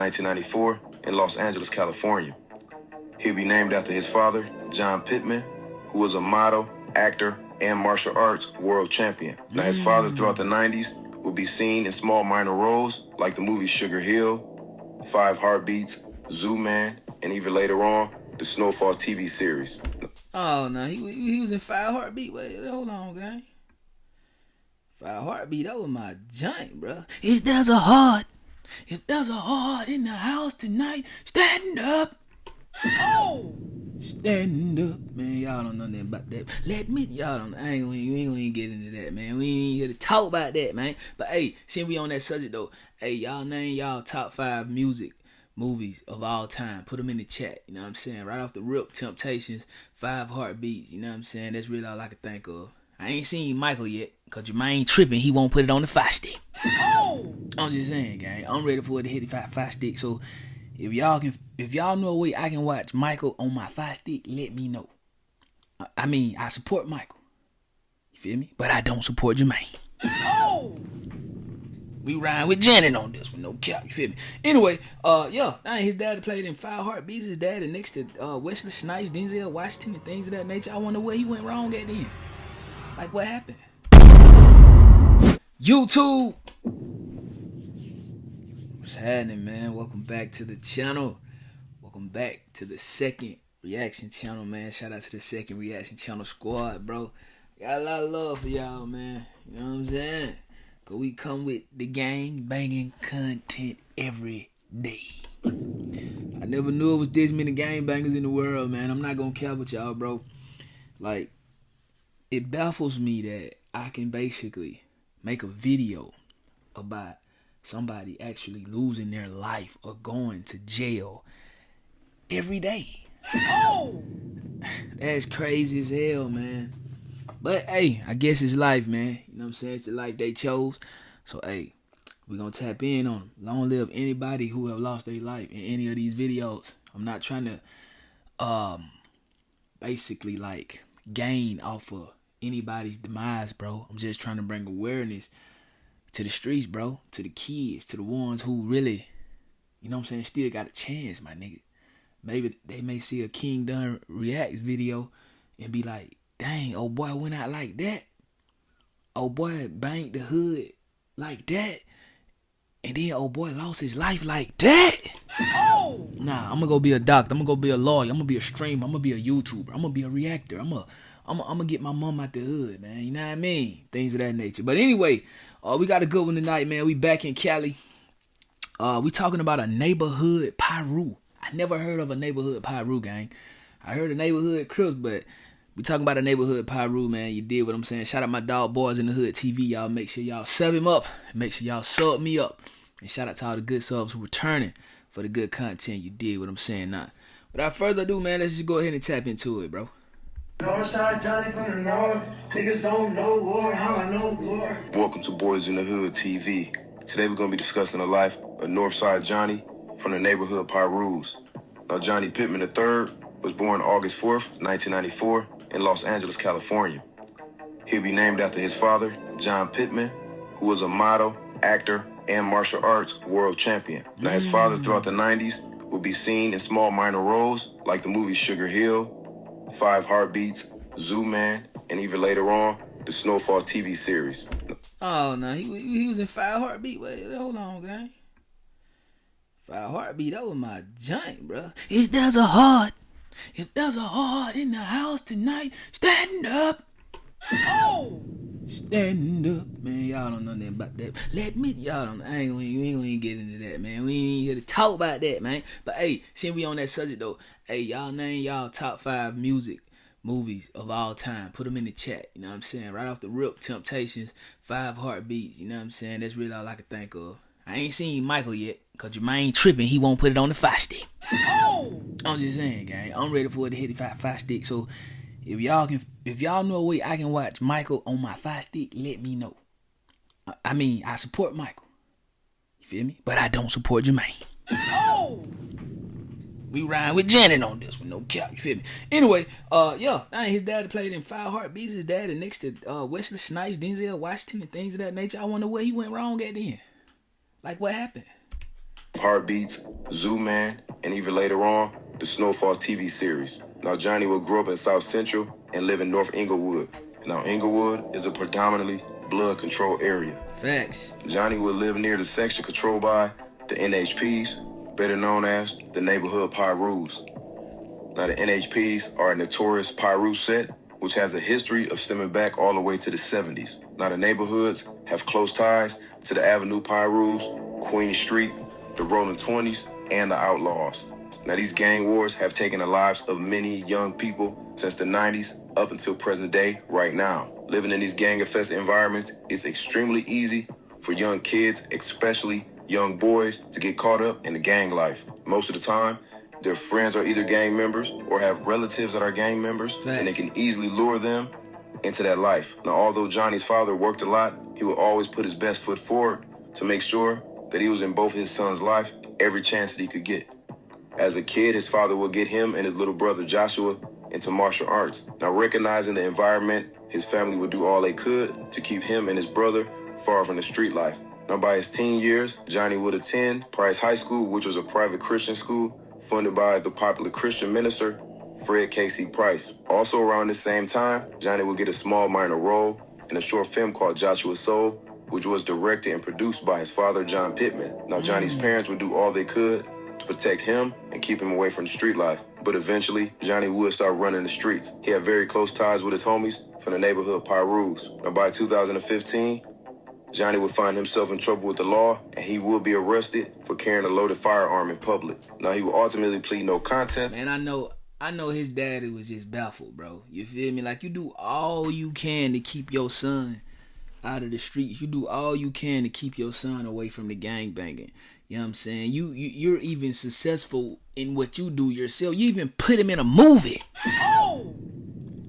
1994 in Los Angeles, California. He'll be named after his father, John Pittman, who was a model, actor, and martial arts world champion. Now, his father throughout the 90s will be seen in small minor roles like the movie Sugar Hill, 5 Heartbeats, Zoo Man, and even later on, the Snowfall TV series. Oh, no, he was in 5 Heartbeat. Wait, hold on, gang. 5 Heartbeat, that was my joint, bro. If there's a heart in the house tonight, stand up. Oh! Stand up, man. Y'all don't know nothing about that. We ain't gonna get into that, man. We ain't here to talk about that, man. But hey, since we on that subject though, hey, y'all name y'all top 5 movies of all time. Put them in the chat, you know what I'm saying? Right off the rip, Temptations, 5 Heartbeats, you know what I'm saying? That's really all I can think of. I ain't seen Michael yet, cause Jermaine tripping, he won't put it on the 5 stick. Oh! I'm just saying, gang. I'm ready for it to hit the 5 stick, so if y'all know a way I can watch Michael on my 5 stick, let me know. I support Michael. You feel me? But I don't support Jermaine. Oh! We ride with Janet on this one, no cap. You feel me? Anyway, his dad played in 5 Heartbeats. His dad and next to Wesley Snipes, Denzel Washington, and things of that nature. I wonder where he went wrong at the end. Like, what happened? YouTube! What's happening, man? Welcome back to the channel. Welcome back to the second reaction channel, man. Shout out to the second reaction channel squad, bro. Got a lot of love for y'all, man. You know what I'm saying? Cause we come with the gang banging content every day. I never knew it was this many gang bangers in the world, man. I'm not gonna care with y'all, bro. Like, it baffles me that I can basically make a video about somebody actually losing their life or going to jail every day. Oh! That's crazy as hell, man. But hey, I guess it's life, man. You know what I'm saying? It's the life they chose. So hey, we're gonna tap in on them. Long live anybody who have lost their life in any of these videos. I'm not trying to basically like gain off of anybody's demise, bro. I'm just trying to bring awareness to the streets, bro, to the kids, to the ones who really, you know what I'm saying, still got a chance, my nigga. Maybe they may see a King Dunn Reacts video and be like, dang, old boy went out like that. Old boy banged the hood like that. And then old boy lost his life like that. Oh! Nah, I'm gonna go be a doctor. I'm gonna go be a lawyer. I'm gonna be a streamer. I'm gonna be a YouTuber. I'm gonna be a reactor. I'm gonna get my mom out the hood, man. You know what I mean? Things of that nature. But anyway, we got a good one tonight, man. We back in Cali. We talking about a neighborhood PIRU. I never heard of a neighborhood PIRU, gang. I heard a neighborhood CRIPS, but we talking about a neighborhood PIRU, man. You did what I'm saying. Shout out my dog Boys in the Hood TV, y'all. Make sure y'all sub him up. Make sure y'all sub me up. And shout out to all the good subs who returning for the good content. You did what I'm saying now. Without further ado, man, let's just go ahead and tap into it, bro. Northside Johnnie from the north. Niggas don't know war, how I know war. Welcome to Boys in the Hood TV. Today we're going to be discussing the life of Norfside Johnnie from the neighborhood PIRUs. Now, Johnny Pittman III was born August 4th, 1994 in Los Angeles, California. He'll be named after his father, John Pittman, who was a model, actor, and martial arts world champion. Now, his father throughout the 90s will be seen in small minor roles like the movie Sugar Hill, 5 Heartbeats, Zoo Man, and even later on, the Snowfall TV series. Oh, no, he was in 5 Heartbeat. Wait, hold on, gang. 5 Heartbeat, that was my joint, bro. If there's a heart in the house tonight, stand up. Oh! Stand up, man. Y'all don't know nothing about that. We ain't gonna get into that, man. We ain't here to talk about that, man. But hey, since we on that subject though, hey, y'all name y'all top 5 movies of all time. Put them in the chat, you know what I'm saying? Right off the rip, Temptations, 5 Heartbeats, you know what I'm saying? That's really all I can think of. I ain't seen Michael yet, cause Jermaine tripping, he won't put it on the 5 stick. Oh! I'm just saying, gang. I'm ready for it to hit the 5 stick. So if y'all know a way I can watch Michael on my 5 stick, let me know. I support Michael. You feel me? But I don't support Jermaine. Oh! We ride with Janet on this one, no cap. You feel me? Anyway, his dad played in 5 Heartbeats. His dad and next to Wesley Snipes, Denzel Washington, and things of that nature. I wonder where he went wrong at the end. Like, what happened? Heartbeats, Zoo Man, and even later on, the Snowfall TV series. Now, Johnny would grow up in South Central and live in North Inglewood. Now, Inglewood is a predominantly blood control area. Facts. Johnny would live near the section controlled by the NHPs, better known as the neighborhood PIRUs. Now, the NHPs are a notorious PIRU set, which has a history of stemming back all the way to the 70s. Now, the neighborhoods have close ties to the Avenue PIRUs, Queen Street, the Rolling 20s, and the Outlaws. Now, these gang wars have taken the lives of many young people since the 90s up until present day right now. Living in these gang-infested environments is extremely easy for young kids, especially young boys, to get caught up in the gang life. Most of the time, their friends are either gang members or have relatives that are gang members, and they can easily lure them into that life. Now, although Johnny's father worked a lot, he would always put his best foot forward to make sure that he was in both his son's life every chance that he could get. As a kid, his father would get him and his little brother Joshua into martial arts. Now, recognizing the environment, his family would do all they could to keep him and his brother far from the street life. Now, by his teen years, Johnny would attend Price High School, which was a private Christian school funded by the popular Christian minister, Fred K.C. Price. Also around the same time, Johnny would get a small minor role in a short film called Joshua's Soul, which was directed and produced by his father, John Pittman. Now, Johnny's parents would do all they could to protect him and keep him away from the street life. But eventually, Johnny would start running the streets. He had very close ties with his homies from the neighborhood PIRUs. Now, by 2015, Johnny would find himself in trouble with the law, and he would be arrested for carrying a loaded firearm in public. Now, he would ultimately plead no contest. Man, I know his daddy was just baffled, bro. You feel me? Like, you do all you can to keep your son out of the streets. You do all you can to keep your son away from the gang banging. You know what I'm saying? You're even successful in what you do yourself. You even put him in a movie. Oh!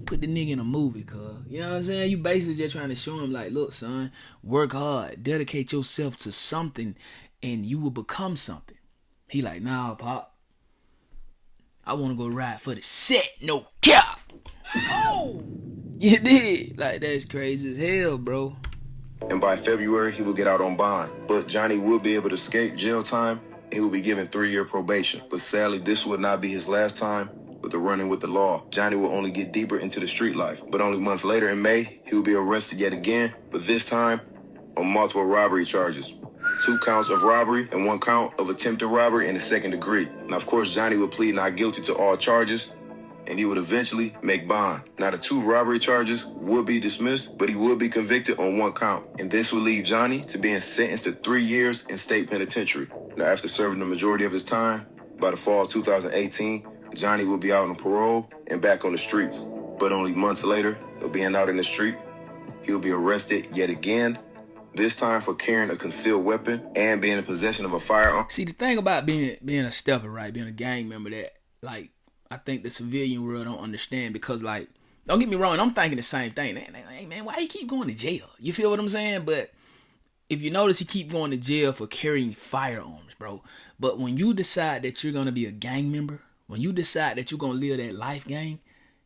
Put the nigga in a movie, cuz. You know what I'm saying? You basically just trying to show him, like, look, son, work hard. Dedicate yourself to something, and you will become something. He like, nah, Pop. I want to go ride for the set, no cap. Oh! You did. Like, that's crazy as hell, bro. And by February, he will get out on bond. But Johnny will be able to escape jail time, and he will be given 3-year probation. But sadly, this would not be his last time with the running with the law. Johnny will only get deeper into the street life. But only months later in May, he will be arrested yet again, but this time on multiple robbery charges. 2 counts of robbery and 1 count of attempted robbery in the 2nd degree. Now, of course, Johnny would plead not guilty to all charges, and he would eventually make bond. Now, the 2 robbery charges would be dismissed, but he would be convicted on 1 count. And this would lead Johnny to being sentenced to 3 years in state penitentiary. Now, after serving the majority of his time, by the fall of 2018, Johnny will be out on parole and back on the streets. But only months later, of being out in the street, he will be arrested yet again, this time for carrying a concealed weapon and being in possession of a firearm. See, the thing about being a stepper, right, being a gang member, that, like, I think the civilian world don't understand, because, like, don't get me wrong, I'm thinking the same thing. Hey, man, why you keep going to jail? You feel what I'm saying? But if you notice, he keep going to jail for carrying firearms, bro. But when you decide that you're going to be a gang member, when you decide that you're going to live that life, gang,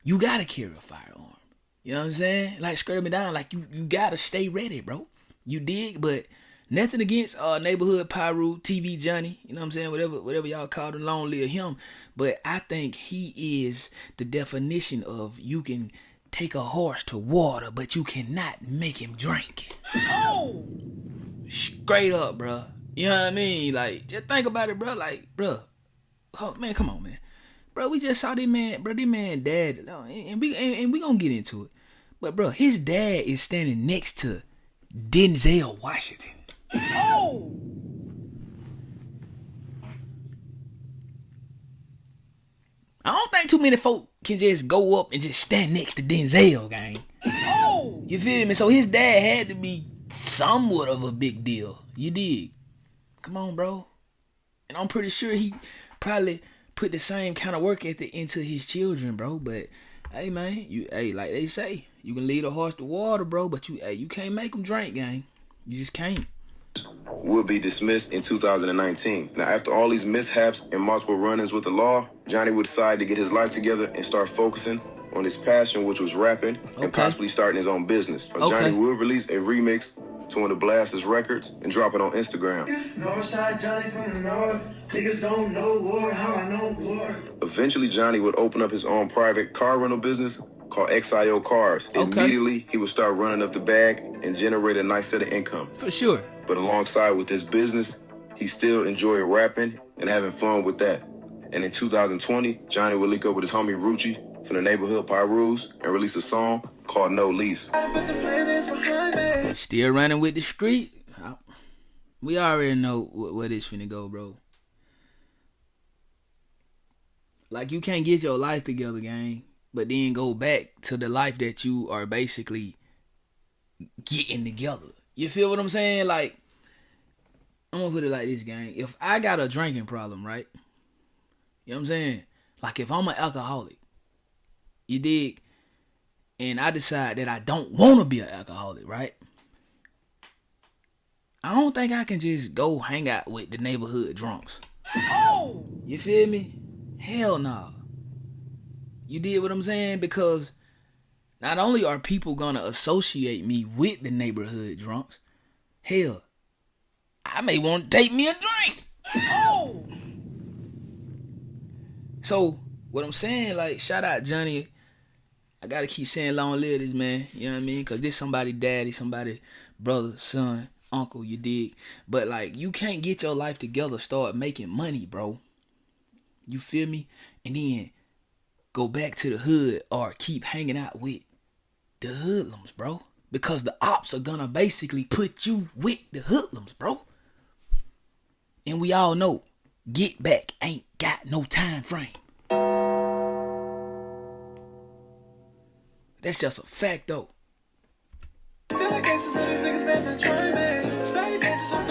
you got to carry a firearm. You know what I'm saying? Like, skirt me down. Like, you got to stay ready, bro. You dig? But nothing against neighborhood PIRU, TV Johnnie, you know what I'm saying? Whatever y'all call him, long live him. But I think he is the definition of, you can take a horse to water, but you cannot make him drink it. Oh! Straight up, bro. You know what I mean? Like, just think about it, bro. Like, bro, oh, man, come on, man. Bro, we just saw this man dad, and we gonna get into it. But, bro, his dad is standing next to Denzel Washington. Oh! I don't think too many folk can just go up and just stand next to Denzel, gang. Oh! You feel me? So his dad had to be somewhat of a big deal. You dig? Come on, bro. And I'm pretty sure he probably put the same kind of work ethic into his children, bro. But hey, man, like they say, you can lead a horse to water, bro, but you can't make them drink, gang. You just can't. Will be dismissed in 2019. Now, after all these mishaps and multiple run-ins with the law, Johnny would decide to get his life together and start focusing on his passion, which was rapping, and possibly starting his own business. Johnny will release a remix to one of Blast's records and drop it on Instagram. Northside Johnnie from the north. Niggas don't know war, how I know war. Eventually, Johnny would open up his own private car rental business called XIO Cars. Okay. Immediately, he would start running up the bag and generate a nice set of income. For sure. But alongside with this business, he still enjoyed rapping and having fun with that. And in 2020, Johnny would link up with his homie Rucci from the neighborhood PIRU's and release a song called No Lease. Still running with the street. We already know where this finna go, bro. Like, you can't get your life together, gang, but then go back to the life that you are basically getting together. You feel what I'm saying? Like, I'm gonna put it like this, gang. If I got a drinking problem, right? You know what I'm saying? Like, if I'm an alcoholic, you dig? And I decide that I don't want to be an alcoholic, right? I don't think I can just go hang out with the neighborhood drunks. Oh! You feel me? Hell no. You did what I'm saying? Because not only are people gonna associate me with the neighborhood drunks, hell, I may want to take me a drink. Oh! So, what I'm saying, like, shout out Johnny. I gotta keep saying long live this man, you know what I mean? Cause this somebody daddy, somebody brother, son, uncle, you dig? But like, you can't get your life together, start making money, bro. You feel me? And then go back to the hood or keep hanging out with the hoodlums, bro. Because the ops are gonna basically put you with the hoodlums, bro. And we all know, get back ain't got no time frame. That's just a fact, though.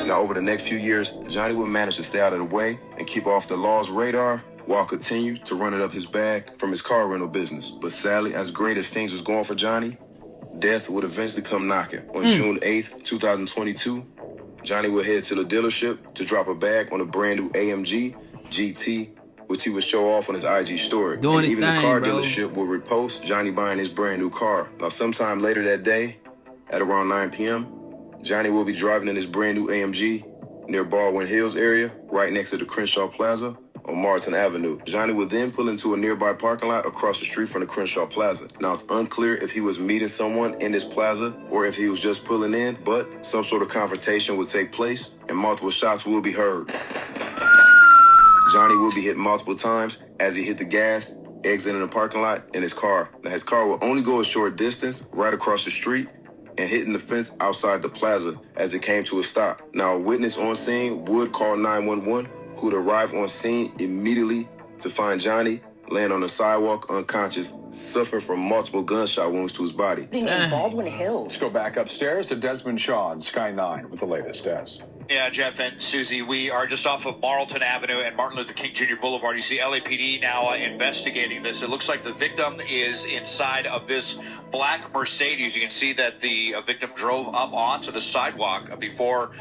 Now, over the next few years, Johnny would manage to stay out of the way and keep off the law's radar while continue to run it up his bag from his car rental business. But sadly, as great as things was going for Johnny, death would eventually come knocking. On June 8th, 2022, Johnny would head to the dealership to drop a bag on a brand new AMG GT, which he would show off on his IG story. And even the car dealership will repost Johnny buying his brand new car. Now, sometime later that day, at around 9 p.m., Johnny will be driving in his brand new AMG near Baldwin Hills area, right next to the Crenshaw Plaza on Martin Avenue. Johnny would then pull into a nearby parking lot across the street from the Crenshaw Plaza. Now, it's unclear if he was meeting someone in this plaza or if he was just pulling in, but some sort of confrontation would take place and multiple shots will be heard. Johnny will be hit multiple times as he hit the gas, exiting the parking lot in his car. Now, his car will only go a short distance right across the street and hitting the fence outside the plaza as it came to a stop. Now, a witness on scene would call 911, who would arrive on scene immediately to find Johnny laying on the sidewalk unconscious, suffering from multiple gunshot wounds to his body. In Baldwin Hills. Let's go back upstairs to Desmond Shaw on Sky 9 with the latest. Des. Yeah, Jeff and Susie, we are just off of Marlton Avenue and Martin Luther King Jr. Boulevard. You see LAPD now investigating this. It looks like the victim is inside of this black Mercedes. You can see that the victim drove up onto the sidewalk before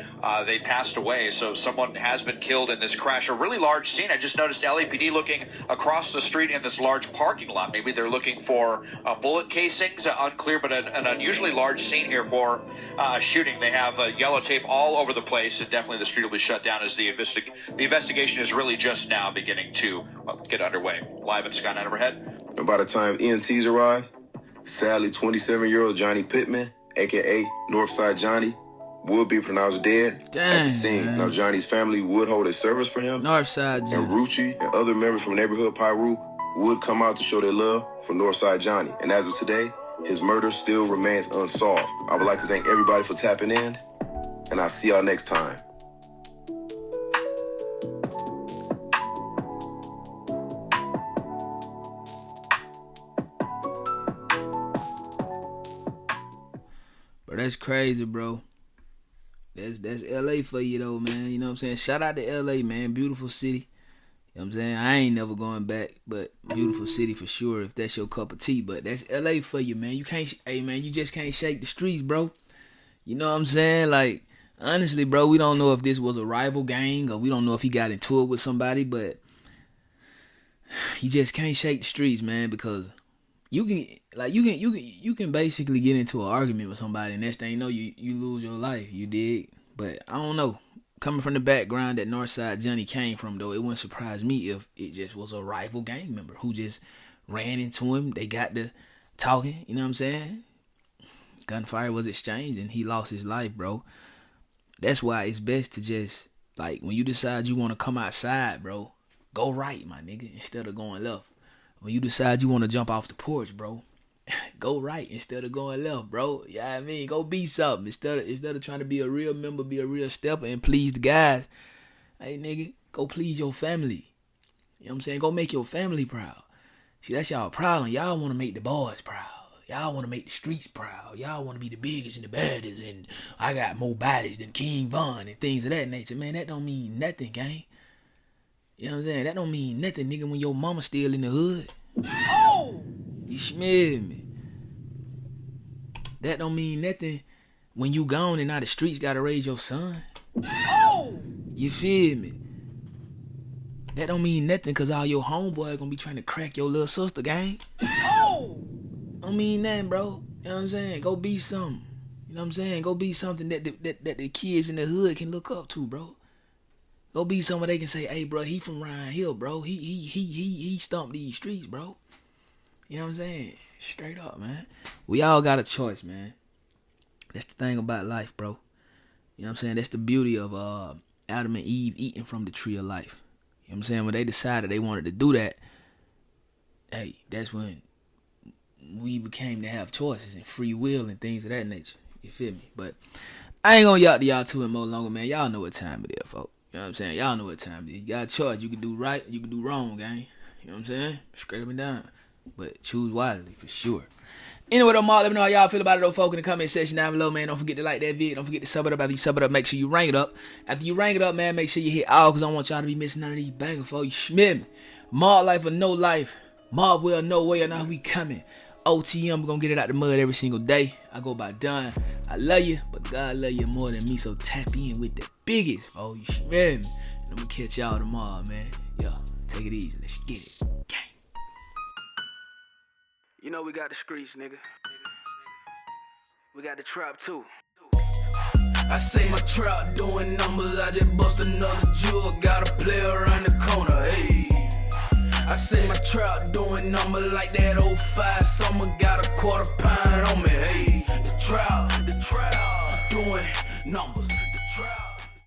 they passed away. So someone has been killed in this crash. A really large scene. I just noticed LAPD looking across the street in this large parking lot. Maybe they're looking for bullet casings. Unclear, but an unusually large scene here for shooting. They have yellow tape all over the place. And definitely the street will be shut down as the investigation is really just now beginning to get underway. Live at Sky 9 overhead. And by the time EMTs arrive, sadly, 27-year-old Johnny Pittman, a.k.a. Northside Johnnie, would be pronounced dead at the scene. Man. Now, Johnny's family would hold a service for him. Northside Johnnie. And Rucci and other members from neighborhood PIRU would come out to show their love for Northside Johnnie. And as of today, his murder still remains unsolved. I would like to thank everybody for tapping in, and I'll see y'all next time. Bro, that's crazy, bro. That's LA for you though, man. You know what I'm saying? Shout out to LA, man. Beautiful city. You know what I'm saying? I ain't never going back, but beautiful city for sure if that's your cup of tea. But that's LA for you, man. You can't, hey man, you just can't shake the streets, bro. You know what I'm saying? Like, honestly, bro, we don't know if this was a rival gang or we don't know if he got into it with somebody, but you just can't shake the streets, man, because you can basically get into an argument with somebody, and next thing you know, you lose your life. You dig? But I don't know. Coming from the background that Northside Johnnie came from, though, it wouldn't surprise me if it just was a rival gang member who just ran into him. They got to talking, you know what I'm saying? Gunfire was exchanged, and he lost his life, bro. That's why it's best to just, like, when you decide you want to come outside, bro, go right, my nigga, instead of going left. When you decide you want to jump off the porch, bro, go right instead of going left, bro. Yeah, you know what I mean, go be something instead of trying to be a real member, be a real stepper, and please the guys. Hey, nigga, go please your family. You know what I'm saying? Go make your family proud. See, that's y'all problem. Y'all want to make the boys proud. Y'all want to make the streets proud. Y'all want to be the biggest and the baddest, and I got more bodies than King Von and things of that nature. Man, that don't mean nothing, gang. You know what I'm saying? That don't mean nothing, nigga, when your mama still in the hood. Oh! You smell me? That don't mean nothing when you gone and now the streets gotta raise your son. Oh! You feel me? That don't mean nothing cause all your homeboy gonna be trying to crack your little sister, gang. Oh! Don't mean nothing, bro. You know what I'm saying? Go be something. You know what I'm saying? Go be something that the kids in the hood can look up to, bro. Go be somewhere they can say, hey, bro, he from Ryan Hill, bro. He stumped these streets, bro. You know what I'm saying? Straight up, man. We all got a choice, man. That's the thing about life, bro. You know what I'm saying? That's the beauty of Adam and Eve eating from the tree of life. You know what I'm saying? When they decided they wanted to do that, hey, that's when we became to have choices and free will and things of that nature. You feel me? But I ain't gonna yell to y'all too much longer, man. Y'all know what time it is, folks. You know what I'm saying? Y'all know what time it is. You got a choice. You can do right, you can do wrong, gang. You know what I'm saying? Straight up and down. But choose wisely, for sure. Anyway, though, Mark, let me know how y'all feel about it, though, folk, in the comment section down below, man. Don't forget to like that video. Don't forget to sub it up. After you sub it up, make sure you rank it up. After you rank it up, man, make sure you hit all, because I don't want y'all to be missing none of these bangers, folks. You smell me? Mark life or no life. Mark will, no way, or now we coming. OTM, we're going to get it out the mud every single day. I go by Don. I love you, but God love you more than me, so tap in with the biggest. Oh, you smell me? And I'm going to catch y'all tomorrow, man. Yo, take it easy. Let's get it. Gang. You know we got the streets, nigga. We got the trap, too. I say my trap doing numbers. I just bust another jewel. Got a player around the corner, hey. I say my trap doing numbers like that 05 summer. Got a quarter pound on me, hey. The trap doing numbers.